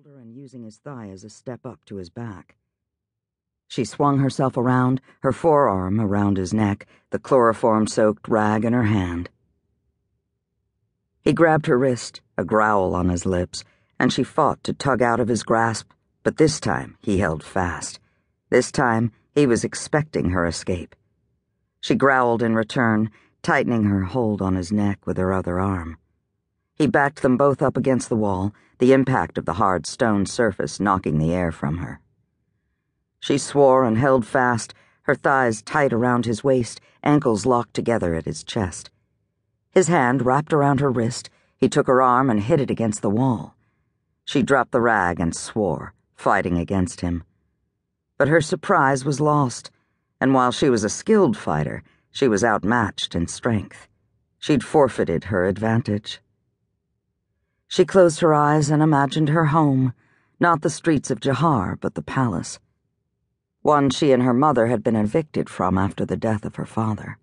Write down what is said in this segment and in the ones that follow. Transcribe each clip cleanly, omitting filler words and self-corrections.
shoulder and using his thigh as a step up to his back. She swung herself around, her forearm around his neck, the chloroform-soaked rag in her hand. He grabbed her wrist, a growl on his lips, and she fought to tug out of his grasp, but this time he held fast. This time he was expecting her escape. She growled in return, tightening her hold on his neck with her other arm. He backed them both up against the wall, the impact of the hard stone surface knocking the air from her. She swore and held fast, her thighs tight around his waist, ankles locked together at his chest. His hand wrapped around her wrist, he took her arm and hit it against the wall. She dropped the rag and swore, fighting against him. But her surprise was lost, and while she was a skilled fighter, she was outmatched in strength. She'd forfeited her advantage. She closed her eyes and imagined her home, not the streets of Jahar, but the palace. One she and her mother had been evicted from after the death of her father,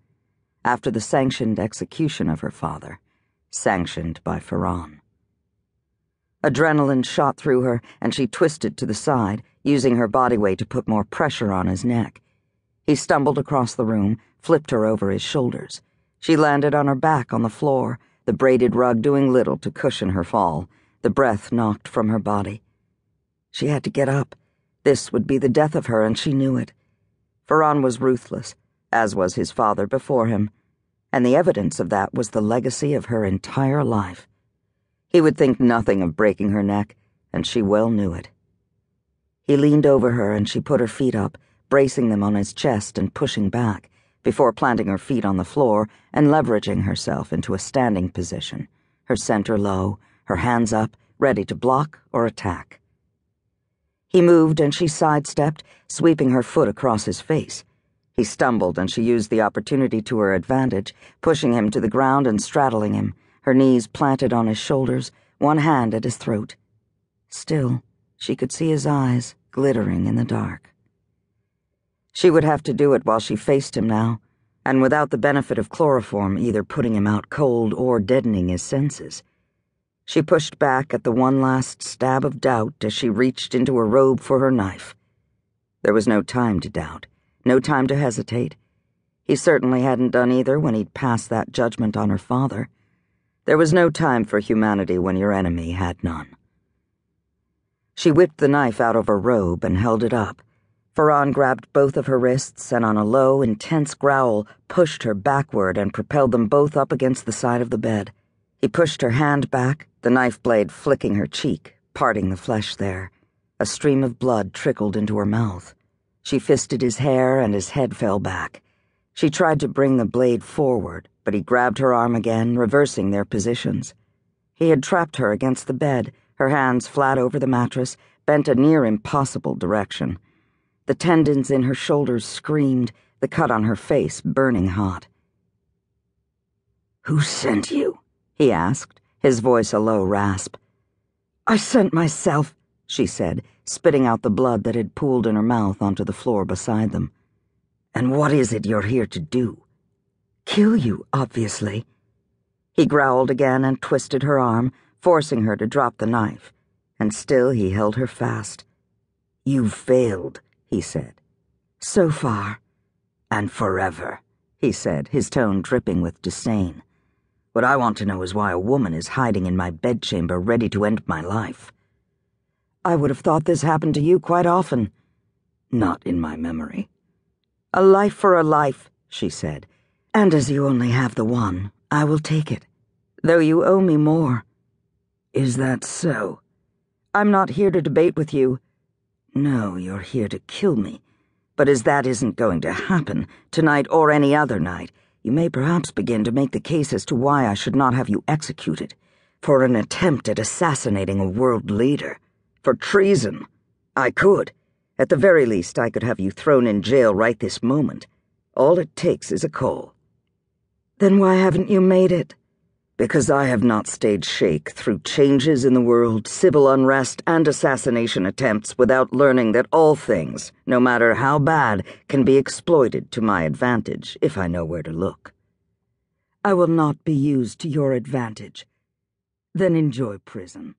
after the sanctioned execution of her father, sanctioned by Ferran. Adrenaline shot through her, and she twisted to the side, using her body weight to put more pressure on his neck. He stumbled across the room, flipped her over his shoulders. She landed on her back on the floor, the braided rug doing little to cushion her fall, the breath knocked from her body. She had to get up. This would be the death of her, and she knew it. Ferran was ruthless, as was his father before him, and the evidence of that was the legacy of her entire life. He would think nothing of breaking her neck, and she well knew it. He leaned over her, and she put her feet up, bracing them on his chest and pushing back, before planting her feet on the floor and leveraging herself into a standing position, her center low, her hands up, ready to block or attack. He moved and she sidestepped, sweeping her foot across his face. He stumbled and she used the opportunity to her advantage, pushing him to the ground and straddling him, her knees planted on his shoulders, one hand at his throat. Still, she could see his eyes glittering in the dark. She would have to do it while she faced him now, and without the benefit of chloroform either putting him out cold or deadening his senses. She pushed back at the one last stab of doubt as she reached into her robe for her knife. There was no time to doubt, no time to hesitate. He certainly hadn't done either when he'd passed that judgment on her father. There was no time for humanity when your enemy had none. She whipped the knife out of her robe and held it up. Ferran grabbed both of her wrists and on a low, intense growl pushed her backward and propelled them both up against the side of the bed. He pushed her hand back, the knife blade flicking her cheek, parting the flesh there. A stream of blood trickled into her mouth. She fisted his hair and his head fell back. She tried to bring the blade forward, but he grabbed her arm again, reversing their positions. He had trapped her against the bed, her hands flat over the mattress, bent a near impossible direction. The tendons in her shoulders screamed, the cut on her face burning hot. "Who sent you?" he asked, his voice a low rasp. "I sent myself," she said, spitting out the blood that had pooled in her mouth onto the floor beside them. "And what is it you're here to do?" "Kill you, obviously." He growled again and twisted her arm, forcing her to drop the knife, and still he held her fast. "You've failed," he said. "So far." "And forever," he said, his tone dripping with disdain. "What I want to know is why a woman is hiding in my bedchamber ready to end my life." "I would have thought this happened to you quite often." "Not in my memory." "A life for a life," she said. "And as you only have the one, I will take it. Though you owe me more." "Is that so?" "I'm not here to debate with you." "No, you're here to kill me. But as that isn't going to happen, tonight or any other night, you may perhaps begin to make the case as to why I should not have you executed. For an attempt at assassinating a world leader. For treason. I could. At the very least, I could have you thrown in jail right this moment. All it takes is a call." "Then why haven't you made it?" "Because I have not stayed Sheikh through changes in the world, civil unrest, and assassination attempts without learning that all things, no matter how bad, can be exploited to my advantage if I know where to look." "I will not be used to your advantage." "Then enjoy prison."